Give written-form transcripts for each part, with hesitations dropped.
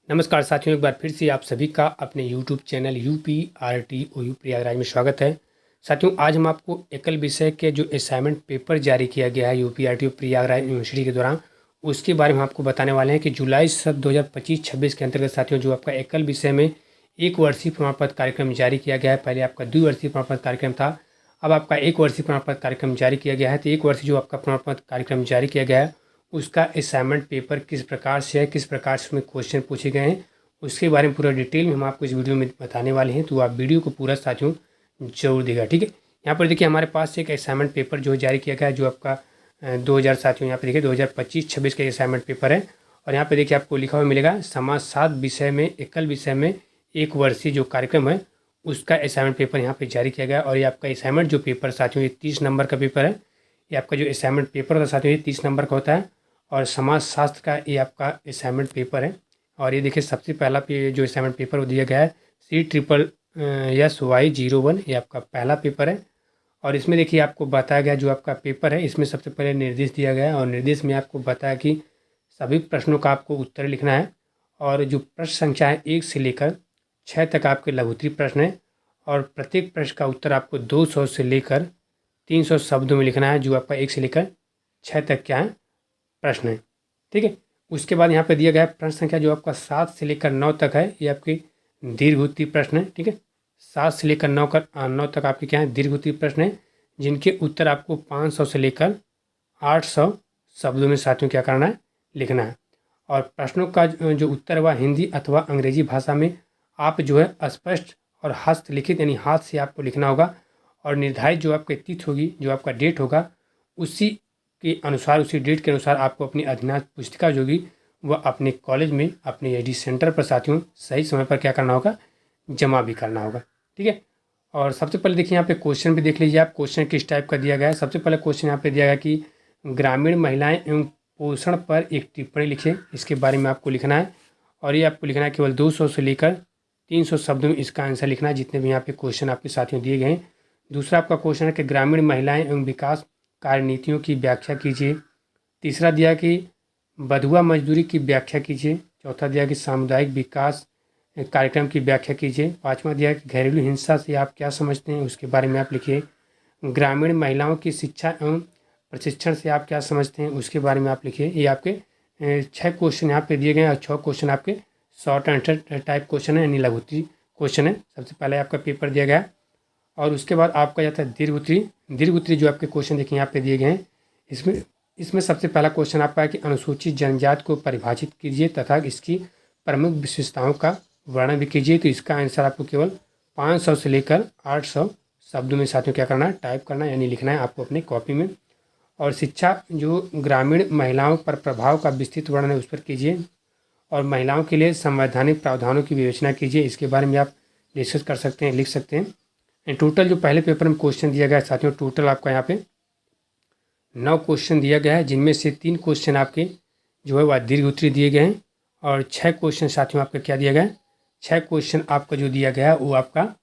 नमस्कार साथियों, एक बार फिर से आप सभी का अपने YouTube चैनल UPRTOU प्रयागराज में स्वागत है। साथियों, आज हम आपको एकल विषय के जो असाइनमेंट पेपर जारी किया गया है UPRTOU प्रयागराज यूनिवर्सिटी के दौरान, उसके बारे में आपको बताने वाले हैं कि जुलाई सत्र 2025-26 के अंतर्गत साथियों जो आपका एकल विषय में एक वर्षीय प्रमाण पत्र कार्यक्रम जारी किया गया है। पहले आपका द्विवर्षीय प्रमाण पत्र कार्यक्रम था, अब आपका एक वर्षीय प्रमाण पत्र कार्यक्रम जारी किया गया है। तो एक वर्षीय जो आपका प्रमाण पत्र कार्यक्रम जारी किया गया है उसका असाइनमेंट पेपर किस प्रकार से है, किस प्रकार से उसमें क्वेश्चन पूछे गए हैं, उसके बारे में पूरा डिटेल में हम आपको इस वीडियो में बताने वाले हैं। तो आप वीडियो को पूरा साथियों जरूर देगा, ठीक है। यहाँ पर देखिए हमारे पास एक असाइनमेंट पेपर जो जारी किया गया है, जो आपका 2000 साथियों यहाँ पे देखिए 2025-26 का असाइनमेंट पेपर है। और यहाँ पे देखिए आपको लिखा हुआ मिलेगा समाजशास्त्र विषय में एकल विषय में एक वर्षीय जो कार्यक्रम है उसका असाइनमेंट पेपर यहाँ पे जारी किया गया। और ये आपका असाइनमेंट जो पेपर साथियों ये 30 नंबर का पेपर है। ये आपका जो असाइनमेंट पेपर होता है साथियों ये 30 नंबर का होता है और समाजशास्त्र का ये आपका असाइनमेंट पेपर है। और ये देखिए सबसे पहला जो असाइनमेंट पेपर वो दिया गया है CSSY01, ये आपका पहला पेपर है। और इसमें देखिए आपको बताया गया जो आपका पेपर है इसमें सबसे पहले निर्देश दिया गया है और निर्देश में आपको बताया कि सभी प्रश्नों का आपको उत्तर लिखना है। और जो प्रश्न संख्या है 1 से लेकर 6 तक आपके लघुत्तरीय प्रश्न है और प्रत्येक प्रश्न का उत्तर आपको 200 से लेकर 300 शब्दों में लिखना है, जो आपका 1 से लेकर 6 तक क्या है प्रश्न है, ठीक है। उसके बाद यहाँ पे दिया गया है प्रश्न संख्या जो आपका 7 से लेकर 9 तक है, ये आपकी दीर्घोत्तरीय प्रश्न है, ठीक है। 7 से लेकर 9 तक आपके क्या है दीर्घोत्तरीय प्रश्न है, जिनके उत्तर आपको 500 से लेकर 800 शब्दों में साथियों क्या करना है लिखना है। और प्रश्नों का जो उत्तर हुआ हिंदी अथवा अंग्रेजी भाषा में आप जो है स्पष्ट और हस्तलिखित यानी हाथ से आपको लिखना होगा। और निर्धारित जो आपकी तिथि होगी, जो आपका डेट होगा, उसी के अनुसार उसी डेट के अनुसार आपको अपनी अधिनाथ पुस्तिका जो होगी वह अपने कॉलेज में अपने एडी सेंटर पर साथियों सही समय पर क्या करना होगा जमा भी करना होगा, ठीक है। और सबसे पहले देखिए यहाँ पे क्वेश्चन भी देख लीजिए आप, क्वेश्चन किस टाइप का दिया गया है। सबसे पहले क्वेश्चन यहाँ पे दिया गया कि ग्रामीण महिलाएं एवं पोषण पर एक टिप्पणी लिखें, इसके बारे में आपको लिखना है। और ये आपको लिखना है केवल 200 से लेकर 300 शब्दों में इसका आंसर लिखना है, जितने भी यहाँ पे क्वेश्चन आपके साथियों दिए गए हैं। दूसरा आपका क्वेश्चन है कि ग्रामीण महिलाएं एवं विकास कार्यनीतियों की व्याख्या कीजिए। तीसरा दिया कि बधुआ मजदूरी की व्याख्या कीजिए। चौथा दिया कि सामुदायिक विकास कार्यक्रम की व्याख्या कीजिए। पांचवा दिया कि घरेलू हिंसा से आप क्या समझते हैं, उसके बारे में आप लिखिए। ग्रामीण महिलाओं की शिक्षा एवं प्रशिक्षण से आप क्या समझते हैं, उसके बारे में आप लिखिए। ये आपके 6 क्वेश्चन यहाँ पे दिए गए हैं और 6 क्वेश्चन आपके शॉर्ट आंसर टाइप क्वेश्चन है यानी लघुत्तरीय क्वेश्चन है। सबसे पहले आपका पेपर दिया गया और उसके बाद आपका जाता है दीर्घोत्तरीय जो आपके क्वेश्चन देखिए यहाँ पे दिए गए हैं। इसमें सबसे पहला क्वेश्चन आपका है कि अनुसूचित जनजाति को परिभाषित कीजिए तथा इसकी प्रमुख विशेषताओं का वर्णन भी कीजिए। तो इसका आंसर आपको केवल 500 से लेकर 800 शब्दों में साथियों क्या करना है टाइप करना है यानी लिखना है आपको अपने कॉपी में। और शिक्षा जो ग्रामीण महिलाओं पर प्रभाव का विस्तृत वर्णन है उस पर कीजिए। और महिलाओं के लिए संवैधानिक प्रावधानों की विवेचना कीजिए, इसके बारे में आप डिस्कस कर सकते हैं, लिख सकते हैं। टोटल जो पहले पेपर में क्वेश्चन दिया गया है साथियों, टोटल आपका यहाँ पे 9 क्वेश्चन दिया गया है, जिनमें से 3 क्वेश्चन आपके जो है वह दीर्घोत्तरीय दिए गए हैं और 6 क्वेश्चन साथियों आपका क्या दिया गया है 6 क्वेश्चन आपका जो दिया गया है वो आपका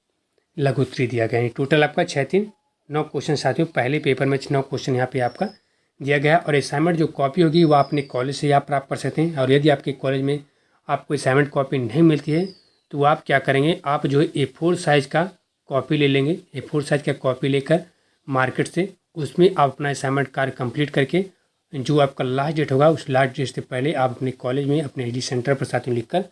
लघुत्तरीय दिया गया है। टोटल आपका 9 क्वेश्चन साथियों पहले पेपर में 9 क्वेश्चन यहाँ पे आपका दिया गया है। और असाइनमेंट जो कॉपी होगी वो अपने कॉलेज से आप प्राप्त कर सकते हैं। और यदि आपके कॉलेज में आपको असाइनमेंट कॉपी नहीं मिलती है तो आप क्या करेंगे, आप जो है A4 साइज़ का कॉपी ले लेंगे। A4 साइज़ का कॉपी लेकर मार्केट से उसमें आप अपना असाइनमेंट कार्य कंप्लीट करके जो आपका लास्ट डेट होगा उस लास्ट डेट से पहले आप अपने कॉलेज में अपने एडी सेंटर पर साथियों लिखकर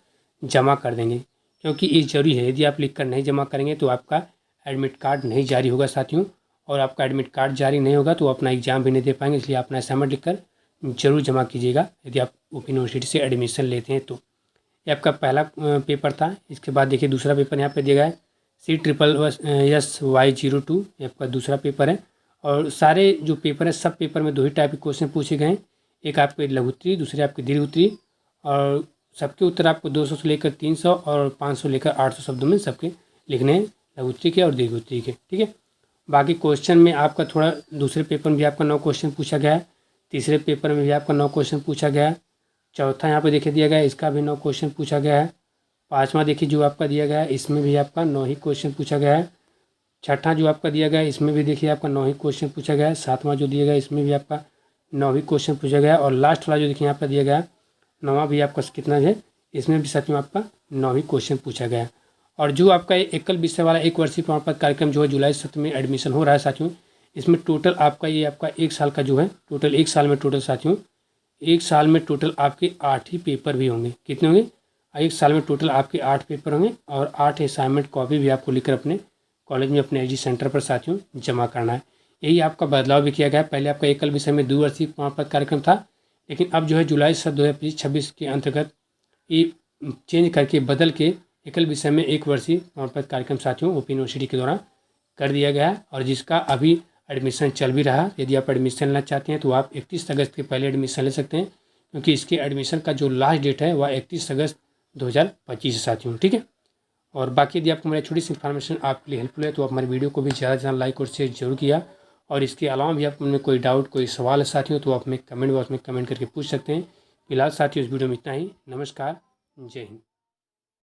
जमा कर देंगे, क्योंकि ये जरूरी है। यदि आप लिखकर नहीं जमा करेंगे तो आपका एडमिट कार्ड नहीं जारी होगा साथियों, और आपका एडमिट कार्ड जारी नहीं होगा तो अपना एग्ज़ाम भी नहीं दे पाएंगे। इसलिए अपना असाइनमेंट लिखकर जरूर जमा कीजिएगा यदि आप ओपन यूनिवर्सिटी से एडमिशन लेते हैं तो। ये आपका पहला पेपर था। इसके बाद देखिए दूसरा पेपर यहाँ पर दिया गया है CSSY02, ये आपका दूसरा पेपर है। और सारे जो पेपर है सब पेपर में 2 ही टाइप के क्वेश्चन पूछे गए हैं, एक आपके लघुत्तरीय दूसरे आपके दीर्घोत्तरीय। और सबके उत्तर आपको 200 से लेकर 300 और 500 लेकर 800 शब्दों में सबके लिखने हैं, लघुत्तरीय के और दीर्घोत्तरीय के, ठीक है। बाकी क्वेश्चन में आपका थोड़ा दूसरे पेपर में भी आपका 9 क्वेश्चन पूछा गया है, तीसरे पेपर में भी आपका 9 क्वेश्चन पूछा गया है, चौथा यहाँ पर देखिए दिया गया है इसका भी 9 क्वेश्चन पूछा गया है, पाँचवा देखिए जो आपका दिया गया है इसमें भी आपका 9 ही क्वेश्चन पूछा गया है, छठा जो आपका दिया गया है इसमें भी देखिए आपका 9 ही क्वेश्चन पूछा गया है, सातवां जो दिया गया है इसमें भी आपका 9 ही क्वेश्चन पूछा गया है, और लास्ट वाला जो देखिए यहाँ पर दिया गया है 9वां भी आपका कितना है इसमें भी साथियों आपका 9 ही क्वेश्चन पूछा गया। और जो आपका एकल विषय वाला 1 वर्षीय प्रमाण पत्र कार्यक्रम जो है जुलाई सत्र में एडमिशन हो रहा है साथियों, इसमें टोटल आपका ये आपका 1 साल का जो है टोटल 1 साल में टोटल साथियों 1 साल में टोटल आपके 8 ही पेपर भी होंगे। कितने होंगे? 1 साल में टोटल आपके 8 पेपर होंगे और 8 असाइनमेंट कॉपी भी आपको लिखकर अपने कॉलेज में अपने एजी सेंटर पर साथियों जमा करना है। यही आपका बदलाव भी किया गया है। पहले आपका एकल विषय में 2 वर्षीय प्रमाण पत्र कार्यक्रम था, लेकिन अब जो है जुलाई सत्र 2025-26 के अंतर्गत ये चेंज करके बदल के एकल विषय में 1 वर्षीय प्रमाण पत्र कार्यक्रम साथियों ओपन यूनिवर्सिटी के द्वारा कर दिया गया है और जिसका अभी एडमिशन चल भी रहा है। यदि आप एडमिशन लेना चाहते हैं तो आप 31 अगस्त के पहले एडमिशन ले सकते हैं, क्योंकि इसके एडमिशन का जो लास्ट डेट है वह 31 अगस्त 2025 है साथियों। ठीक है, और बाकी यदि आपको मेरी छोटी सी इन्फॉर्मेशन आपके लिए हेल्पफुल है तो आप हमारे वीडियो को भी ज़्यादा से ज़्यादा लाइक और शेयर जरूर किया। और इसके अलावा भी आप उनमें कोई डाउट कोई सवाल है साथियों तो आप हमें कमेंट बॉक्स में कमेंट करके पूछ सकते हैं। फिलहाल साथियों इस वीडियो में इतना ही। नमस्कार, जय हिंद।